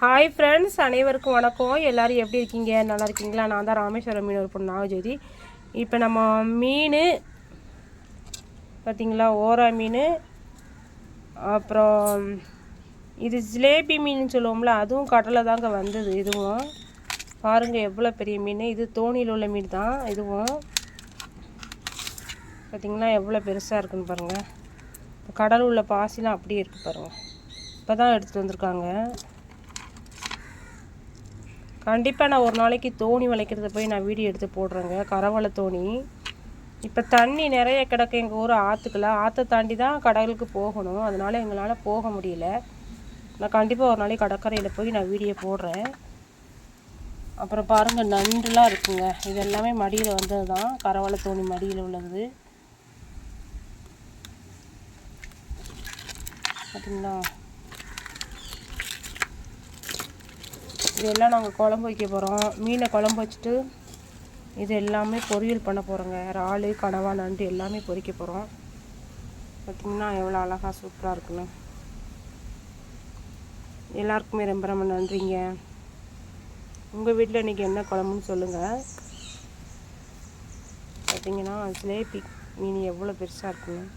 Hi friends, அனைவருக்கும் வணக்கம். எல்லோரும் எப்படி இருக்கீங்க? நல்லா இருக்கீங்களா? நான் தான் ராமேஸ்வரம் மீன் ஒரு பொண்ணு நாகஜோதி. இப்போ நம்ம மீன் பார்த்திங்களா, ஓரா மீன், அப்புறம் இது ஜிலேபி மீன் சொல்லுவோம்ல, அதுவும் கடலில் தாங்க வந்தது. இதுவும் பாருங்கள் எவ்வளோ பெரிய மீன். இது தோணியில் உள்ள மீன் தான். இதுவும் பார்த்திங்களா எவ்வளோ பெருசாக இருக்குன்னு பாருங்கள். கடல் உள்ள பாசிலாம் அப்படியே இருக்குது பாருங்கள். இப்போ தான் எடுத்துகிட்டு வந்திருக்காங்க. கண்டிப்பாக நான் ஒரு நாளைக்கு தோணி வளைக்கிறத போய் நான் வீடியோ எடுத்து போடுறேங்க. கரவலை தோணி. இப்போ தண்ணி நிறைய கிடக்கு எங்கள் ஊர் ஆற்றுக்குள்ள. ஆற்றை தாண்டி தான் கடலுக்கு போகணும். அதனால் எங்களால் போக முடியல. நான் கண்டிப்பாக ஒரு நாளைக்கு கடற்கரையில் போய் நான் வீடியோ போடுறேன். அப்புறம் பாருங்கள் நண்டுலாம் இருக்குங்க. இது எல்லாமே மடியில் வந்தது தான். கரவலை தோணி மடியில் உள்ளது பார்த்தீங்களா. இதெல்லாம் நாங்கள் குழம்பு வைக்க போகிறோம். மீனை குழம்பு வச்சுட்டு இது எல்லாமே பொரியல் பண்ண போகிறோங்க. இறால், கனவா, நண்டு எல்லாமே பொரிக்க போகிறோம். பார்த்திங்கன்னா எவ்வளோ அழகாக சூப்பராக இருக்குன்னு. எல்லாருக்குமே ரொம்ப ரொம்ப நன்றிங்க. உங்கள் வீட்டில் இன்றைக்கி என்ன குழம்புன்னு சொல்லுங்கள். பார்த்திங்கன்னா ஜிலேபி மீன் எவ்வளோ பெருசாக இருக்குன்னு.